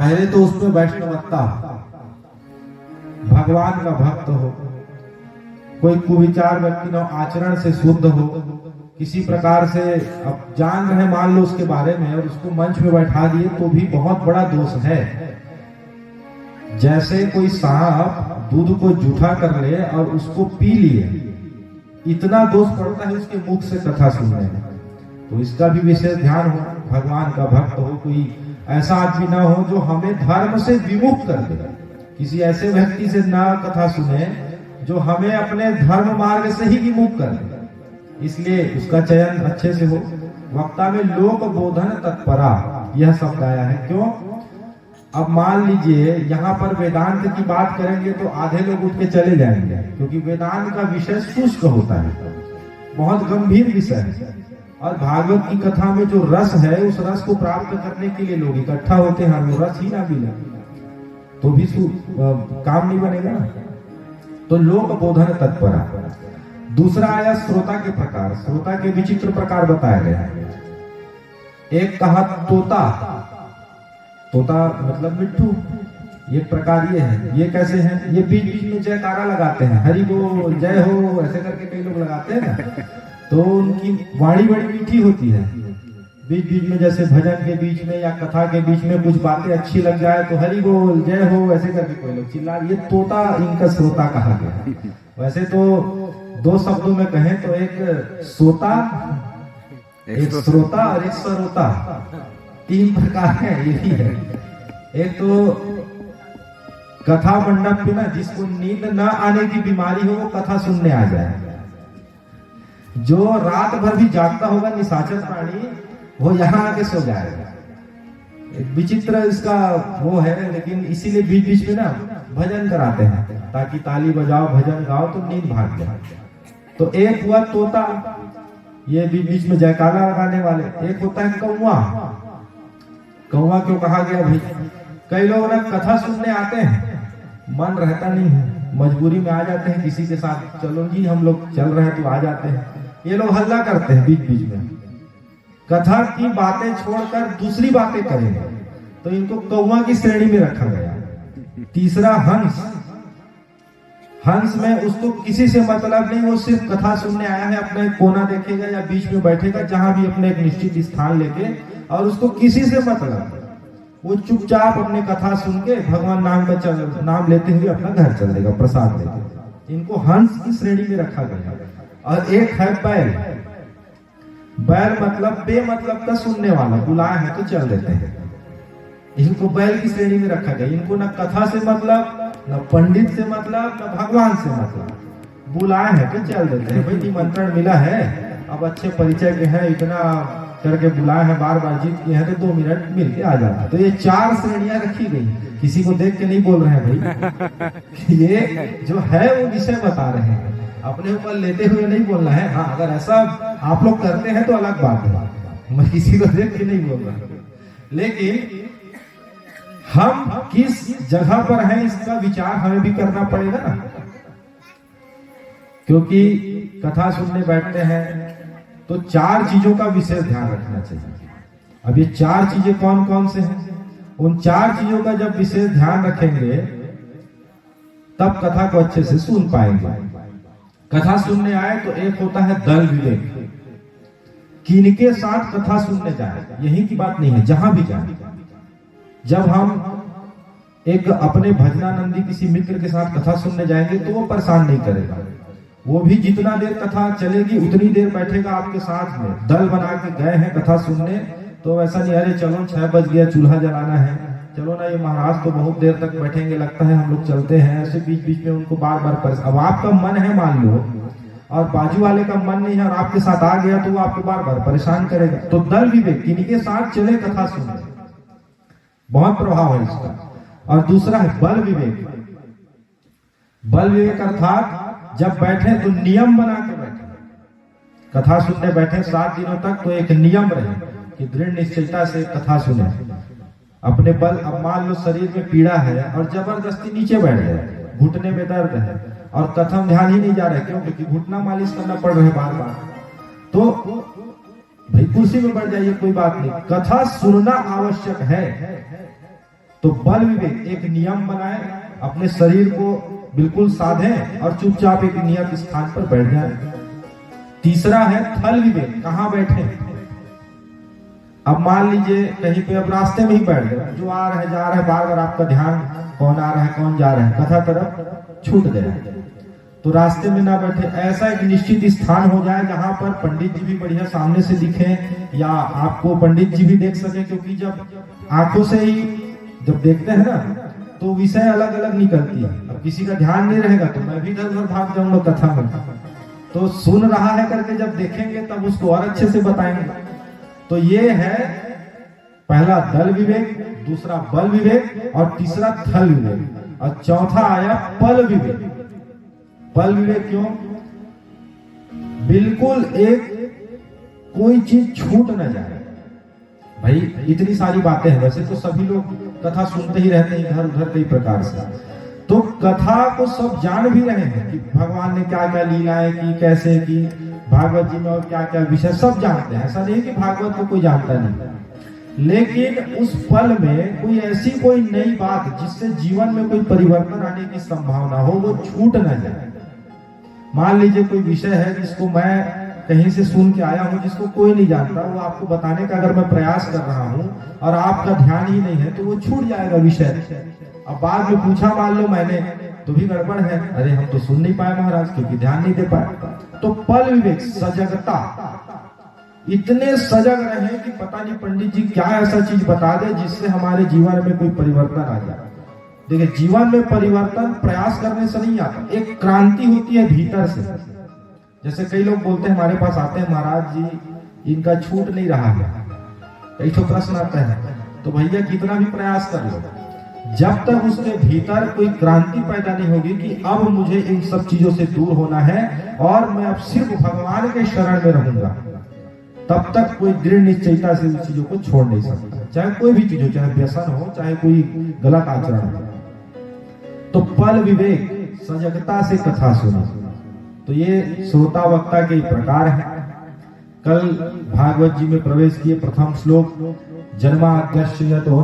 पहले तो उसमें वैष्णवत्ता, भगवान का भक्त हो, कोई कुविचार व्यक्ति न, आचरण से शुद्ध हो, किसी प्रकार से अब जान रहे मान लो उसके बारे में और उसको मंच में बैठा दिए तो भी बहुत बड़ा दोष है। जैसे कोई सांप दूध को जूठा कर ले और उसको पी लिए, इतना दोष पड़ता है उसके मुख से कथा सुनने में। तो इसका भी विशेष ध्यान हो, भगवान का भक्त हो, कोई ऐसा आदमी ना हो जो हमें धर्म से विमुख कर दे। किसी ऐसे व्यक्ति से ना कथा सुने जो हमें अपने धर्म मार्ग से ही विमुख कर दे, इसलिए उसका चयन अच्छे से हो। वक्ता में लोक बोधन तत्परा, यह शब्द आया है। क्यों? अब मान लीजिए यहाँ पर वेदांत की बात करेंगे तो आधे लोग उठ के चले जाएंगे, क्योंकि वेदांत का विषय शुष्क होता है, बहुत गंभीर विषय है। और भागवत की कथा में जो रस है, उस रस को प्राप्त करने के लिए लोग इकट्ठा होते हैं, वो रस ही ना मिले तो भी काम नहीं बनेगा ना। तो लोक बोधन तत्परा। दूसरा आया श्रोता के प्रकार। श्रोता के विचित्र प्रकार बताया गया है। एक कहा तोता, तोता मतलब मिट्ठू, ये प्रकार ये है। ये कैसे हैं? ये बीच बीच में जयकारा लगाते हैं, हरि बोल, जय हो, ऐसे करके कई लोग लगाते हैं ना। तो उनकी वाणी बड़ी मीठी होती है। बीच बीच में जैसे भजन के बीच में या कथा के बीच में कुछ बातें अच्छी लग जाए तो हरि बोल, जय हो, ऐसे करके कोई लोग चिल्ला, ये तोता इनका श्रोता कहा गया। वैसे तो दो शब्दों में कहें तो एक सोता, एक श्रोता और एक सरोता, तीन प्रकार है। ये भी है। एक तो कथा मंडप पे ना, जिसको नींद ना आने की बीमारी हो वो कथा सुनने आ जाए। जो रात भर भी जागता होगा निशाचर प्राणी, वो यहाँ आके सो जाएगा। एक विचित्र इसका वो है, लेकिन इसीलिए बीच बीच में ना भजन कराते हैं ताकि ताली बजाओ, भजन गाओ तो नींद भाग जाए। तो एक हुआ तोता, ये बीच बीच में जयकारा लगाने वाले। एक होता है कौवा। कौवा क्यों कहा गया भाई? कई लोग ना कथा सुनने आते हैं, मन रहता नहीं है, मजबूरी में आ जाते हैं किसी के साथ, चलो जी हम लोग चल रहे हैं तो आ जाते हैं। ये लोग हल्ला करते हैं बीच बीच में, कथा की बातें छोड़कर दूसरी बातें करेंगे, तो इनको कौवा की श्रेणी में रखा गया। तीसरा हंस। हंस में उसको किसी से मतलब नहीं, वो सिर्फ कथा सुनने आया है, अपना एक कोना देखेगा या बीच में बैठेगा, जहां भी अपने एक निश्चित स्थान लेके, और उसको किसी से मतलब, वो चुपचाप अपने कथा सुन के भगवान नाम का नाम लेते हुए अपना घर चल देगा प्रसाद लेके। इनको हंस की श्रेणी में रखा गया। और एक है बैल। बैल मतलब बेमतलब का सुनने वाला, बुलाया है तो चल देते हैं, इनको बैल की श्रेणी में रखा गया। इनको न कथा से मतलब, न पंडित से मतलब, न भगवान से मतलब, बुलाया है तो चल देते हैं। भाई निमंत्रण मिला है, अब अच्छे परिचय के हैं, इतना करके बुलाया है, बार बार जीत किए हैं, तो 2 मिनट मिल के आ जाता है। तो ये 4 श्रेणियां रखी गई। किसी को देख के नहीं बोल रहे हैं भाई, ये जो है वो विषय बता रहे हैं, अपने ऊपर लेते हुए नहीं बोलना है। हाँ, अगर ऐसा आप लोग करते हैं तो अलग बात है, मैं किसी को देख के नहीं बोल रहा, लेकिन हम किस जगह पर हैं इसका विचार हमें भी करना पड़ेगा ना। क्योंकि कथा सुनने बैठते हैं तो 4 चीजों का विशेष ध्यान रखना चाहिए। अब ये 4 चीजें कौन कौन से हैं? उन 4 चीजों का जब विशेष ध्यान रखेंगे तब कथा को अच्छे से सुन पाएंगे। कथा सुनने आए तो एक होता है दल विवेक, किनके साथ कथा सुनने जाए, यही की बात नहीं है, जहां भी जाए। जब हम एक अपने भजनानंदी किसी मित्र के साथ कथा सुनने जाएंगे तो वो परेशान नहीं करेगा, वो भी जितना देर कथा चलेगी उतनी देर बैठेगा आपके साथ में। दल बना के गए हैं कथा सुनने तो वैसा नहीं, अरे चलो 6 बज गया, चूल्हा जलाना है, चलो ना, ये महाराज तो बहुत देर तक बैठेंगे, लगता है हम लोग चलते हैं। ऐसे बीच बीच में उनको बार बार परेशान। अब आपका मन है मान लो, और बाजू वाले का मन नहीं है और आपके साथ आ गया तो वो आपको बार बार परेशान करेगा। तो दल विवेक, किनके साथ चले कथा सुनने, बहुत प्रभाव है इसका। और दूसरा है बल विवेक। बल विवेक अर्थात जब बैठे तो नियम बना के बैठे। कथा सुनने बैठे 7 दिनों तक तो एक नियम रहे कि दृढ़ निश्चयता से कथा सुने। अपने बल, अब मान लो शरीर में पीड़ा है और जबरदस्ती नीचे बैठ गए, घुटने में दर्द है और कथा में ध्यान ही नहीं जा रहा है, क्यों? क्योंकि घुटना मालिश करना पड़ रहा है बार बार, तो भाई कुर्सी में बैठ जाइए, कोई बात नहीं, कथा सुनना आवश्यक है। तो बल विवेक, एक नियम बनाए, अपने शरीर को बिल्कुल साधें और चुपचाप एक नियत स्थान पर बैठ जाए। तीसरा है थल विवेक, कहां बैठे। अब मान लीजिए कहीं पे अब रास्ते में ही बैठ गए, जो आ रहा है जा रहा है, बार बार आपका ध्यान कौन आ रहा है कौन जा रहा है कथा तरफ छूट गया, तो रास्ते में ना बैठे, ऐसा एक निश्चित स्थान हो जाए जहां पर पंडित जी भी बढ़िया सामने से दिखे या आपको पंडित जी भी देख सके, क्योंकि जब आंखों से ही जब देखते हैं ना तो विषय अलग अलग निकलती है। अब किसी का ध्यान नहीं रहेगा तो मैं भी इधर उधर भाग जाऊंगा कथा में, तो सुन रहा है करके जब देखेंगे तब उसको और अच्छे से बताएंगे। तो ये है पहला दल विवेक, दूसरा बल विवेक और तीसरा थल विवेक, और चौथा आया पल विवेक। पल विवेक क्यों? बिल्कुल एक कोई चीज छूट न जाए। भाई इतनी सारी बातें हैं, वैसे तो सभी लोग कथा सुनते ही रहते हैं इधर उधर कई प्रकार से, तो कथा को सब जान भी रहे हैं कि भगवान ने क्या क्या लीलाएं की, कैसे की, भागवत जी में और क्या क्या विषय सब जानते हैं। ऐसा नहीं कि भागवत को कोई जानता नहीं, लेकिन उस पल में कोई ऐसी कोई नई बात जिससे जीवन में कोई परिवर्तन आने की संभावना हो, वो छूट न जाए। मान लीजिए कोई विषय है जिसको मैं कहीं से सुन के आया हूं, जिसको कोई नहीं जानता, वो आपको बताने का अगर मैं प्रयास कर रहा हूं और आपका ध्यान ही नहीं है तो वो छूट जाएगा विषय। अब बाद में पूछा मान लो मैंने, तो भी गड़बड़ है, अरे हम तो सुन नहीं पाए महाराज क्योंकि ध्यान नहीं दे पाए। तो पल विवेक, सजगता, इतने सजग रहे कि पता नहीं पंडित जी क्या ऐसा चीज बता दे जिससे हमारे जीवन में कोई परिवर्तन आ जाए। देखिए जीवन में परिवर्तन प्रयास करने से नहीं आता, एक क्रांति होती है भीतर से। जैसे कई लोग बोलते हैं हमारे पास आते हैं, महाराज जी इनका छूट नहीं रहा है, कई तो प्रश्न आता है, तो भैया कितना भी प्रयास कर लो, जब तक उसके भीतर कोई क्रांति पैदा नहीं होगी कि अब मुझे इन सब चीजों से दूर होना है और मैं अब सिर्फ भगवान के शरण में रहूंगा, तब तक कोई दृढ़ निश्चयता से उन चीजों को छोड़ नहीं सकता, चाहे कोई भी चीज हो, चाहे व्यसन हो, चाहे कोई गलत आचरण हो। तो पल विवेक, सजगता से कथा सुनो। तो ये श्रोता वक्ता के प्रकार है। कल भागवत जी में प्रवेश किए, प्रथम श्लोक जन्माद्यस्य यतो